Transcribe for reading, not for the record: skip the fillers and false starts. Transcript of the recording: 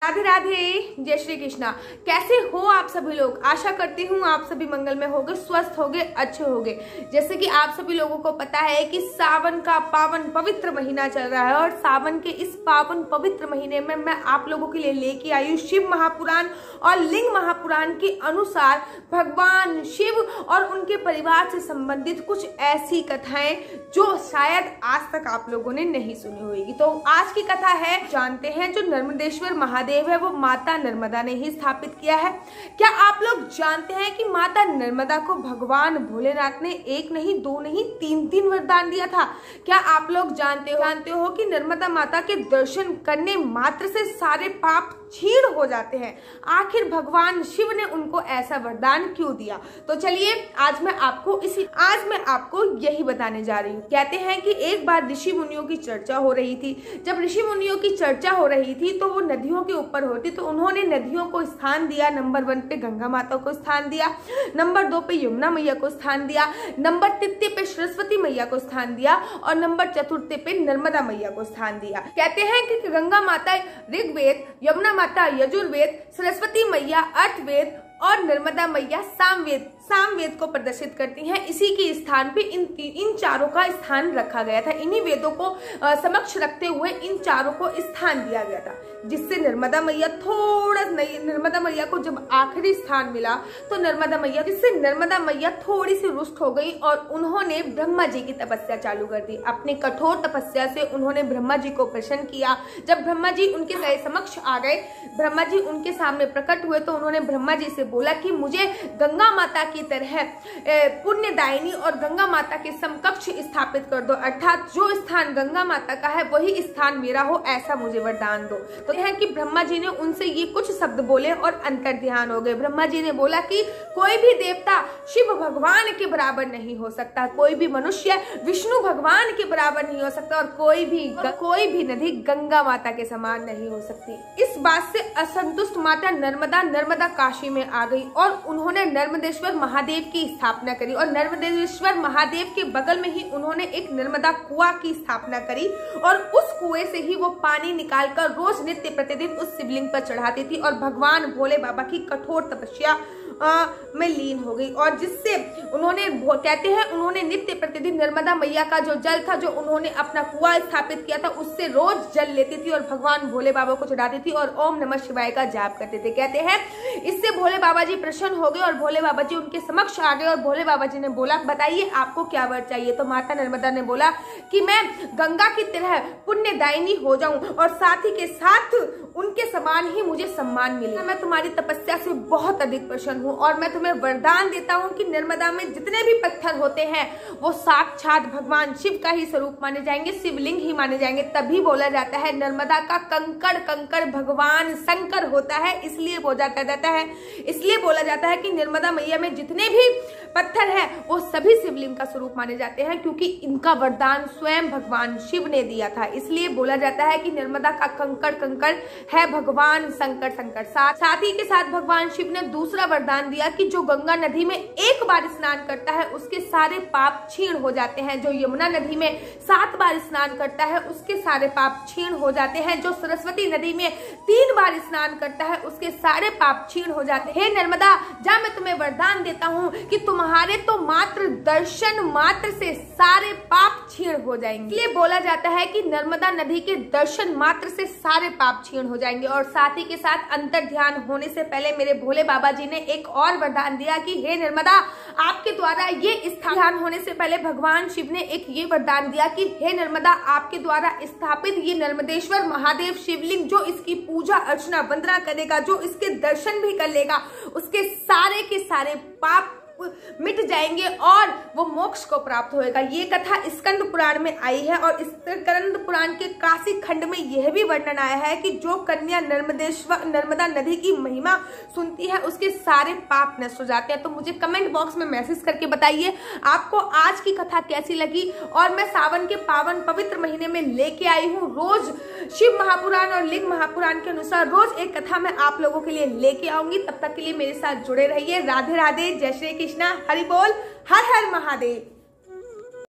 राधे राधे, जय श्री कृष्णा। कैसे हो आप सभी लोग? आशा करती हूँ आप सभी मंगल में होगे, स्वस्थ होगे, अच्छे होगे। जैसे कि आप सभी लोगों को पता है कि सावन का पावन पवित्र महीना चल रहा है और सावन के इस पावन पवित्र महीने में मैं आप लोगों के लिए लेके आई हूँ शिव महापुराण और लिंग महापुराण के अनुसार भगवान शिव और उनके परिवार से संबंधित कुछ ऐसी कथाएं जो शायद आज तक आप लोगों ने नहीं सुनी होगी। तो आज की कथा है, जानते हैं, जो नर्मदेश्वर महादेव है वो माता नर्मदा ने ही स्थापित किया है। क्या आप लोग जानते हैं कि माता नर्मदा को भगवान भोलेनाथ ने एक नहीं, दो नहीं, तीन वरदान दिया था? क्या आप लोग जानते हो कि नर्मदा माता के दर्शन करने मात्र से सारे पाप क्षीण हो जाते हैं? आखिर भगवान शिव ने उनको ऐसा वरदान क्यों दिया? तो चलिए आज मैं आपको यही बताने जा रही हूँ। कहते हैं कि एक बार ऋषि मुनियों की चर्चा हो रही थी। जब ऋषि मुनियों की चर्चा हो रही थी तो वो नदियों के ऊपर होती, तो उन्होंने नदियों को स्थान दिया। नंबर 1 पे गंगा माता को स्थान दिया, नंबर 2 पे यमुना मैया को स्थान दिया, नंबर 3 पे सरस्वती मैया को स्थान दिया और नंबर 4 पे नर्मदा मैया को स्थान दिया। कहते हैं कि गंगा माता ऋग्वेद, यमुना माता यजुर्वेद, सरस्वती मैया अर्थवेद और नर्मदा मैया सामवेद को प्रदर्शित करती हैं। इसी के स्थान पे इन चारों का स्थान रखा गया था। इन्हीं वेदों को समक्ष रखते हुए इन चारों को स्थान दिया गया था, जिससे नर्मदा मैया को जब आखिरी स्थान मिला तो नर्मदा मैया थोड़ी सी रुष्ट हो गई और उन्होंने ब्रह्मा जी की तपस्या चालू कर दी। अपने कठोर तपस्या से उन्होंने ब्रह्मा जी को प्रसन्न किया। जब ब्रह्मा जी उनके समक्ष आ गए, ब्रह्मा जी उनके सामने प्रकट हुए, तो उन्होंने ब्रह्मा जी से बोला कि मुझे गंगा माता की तरह पुण्यदायिनी और गंगा माता के समकक्ष स्थापित कर दो, अर्थात जो स्थान गंगा माता का है वही स्थान मेरा हो, ऐसा मुझे वरदान दो। तो है कि ब्रह्मा जी ने उनसे ये कुछ शब्द बोले और अंतर ध्यान हो गए। ब्रह्मा जी ने बोला कि कोई भी देवता शिव भगवान के बराबर नहीं हो सकता, कोई भी मनुष्य विष्णु भगवान के बराबर नहीं हो सकता और कोई भी नदी गंगा माता के समान नहीं हो सकती। इस बात से असंतुष्ट माता नर्मदा काशी में आ गई और उन्होंने नर्मदेश्वर महादेव की स्थापना करी और नर्मदेश्वर महादेव के बगल में ही उन्होंने एक नर्मदा कुआं की स्थापना करी और उस कुएं से ही वो पानी निकालकर रोज नित्य प्रतिदिन उस शिवलिंग पर चढ़ाती थी और भगवान भोले बाबा की कठोर तपस्या में लीन हो गई। और जिससे उन्होंने नित्य प्रतिदिन नर्मदा मैया का जो जल था, जो उन्होंने अपना कुआं स्थापित किया था, उससे रोज जल लेती थी और भगवान भोले बाबा को चढ़ाती थी और ओम नमः शिवाय का जाप करते थे। कहते हैं इससे भोले बाबा जी प्रसन्न हो गए और भोले बाबा जी उनके समक्ष आ गए और भोले बाबा जी ने बोला, बताइए आपको क्या वर चाहिए? तो माता नर्मदा ने बोला कि मैं गंगा की तरह पुण्यदायिनी हो जाऊं और साथ ही के साथ उनके समान ही मुझे सम्मान मिले। मैं तुम्हारी तपस्या से बहुत अधिक प्रसन्न हूँ और मैं तुम्हें वरदान देता हूँ कि नर्मदा में जितने भी पत्थर होते हैं वो साक्षात भगवान शिव का ही स्वरूप माने जाएंगे, शिवलिंग ही माने जाएंगे। तभी बोला जाता है नर्मदा का कंकड़ भगवान शंकर होता है, इसलिए बोला जाता है कि नर्मदा मैया में जितने भी पत्थर है वो सभी शिवलिंग का स्वरूप माने जाते हैं, क्योंकि इनका वरदान स्वयं भगवान शिव ने दिया था। इसलिए बोला जाता है कि नर्मदा का कंकड़ है भगवान शंकर। साथ ही के साथ भगवान शिव ने दूसरा वरदान दिया कि जो गंगा नदी में एक बार स्नान करता है उसके सारे पाप क्षीण हो जाते हैं, जो यमुना नदी में 7 बार स्नान करता है उसके सारे पाप क्षीण हो जाते हैं, जो सरस्वती नदी में 3 बार स्नान करता है उसके सारे पाप क्षीण हो जाते हैं। हे नर्मदा, जा मैं तुम्हें वरदान देता हूँ कि तुम्हारे तो मात्र दर्शन मात्र से सारे पाप क्षीण हो जाएंगे। इसलिए बोला जाता है कि नर्मदा नदी के दर्शन मात्र से सारे पाप क्षीण हो जाएंगे। और साथ ही के साथ अंतर ध्यान होने से पहले मेरे भोले बाबा जी ने एक और वरदान दिया कि हे नर्मदा, आपके द्वारा ये स्थान होने से पहले भगवान शिव ने एक ये वरदान दिया कि हे नर्मदा, आपके द्वारा स्थापित ये नर्मदेश्वर महादेव शिवलिंग, जो इसकी पूजा अर्चना वंदना करेगा, जो इसके दर्शन भी कर लेगा, उसके सारे के सारे पाप मिट जाएंगे और वो मोक्ष को प्राप्त होएगा। ये कथा स्कंद पुराण में आई है और स्कंद पुराण के काशी खंड में यह भी वर्णन आया है कि जो कन्या नर्मदा नदी की महिमा सुनती है उसके सारे पाप नष्ट हो जाते हैं। तो मुझे कमेंट बॉक्स में मैसेज करके बताइए आपको आज की कथा कैसी लगी। और मैं सावन के पावन पवित्र महीने में लेके आई हूँ रोज शिव महापुराण और लिंग महापुराण के अनुसार रोज एक कथा मैं आप लोगों के लिए लेके आऊंगी। तब तक के लिए मेरे साथ जुड़े रहिए। राधे राधे, जय श्री कृष्णा, हरि बोल, हर हर महादेव।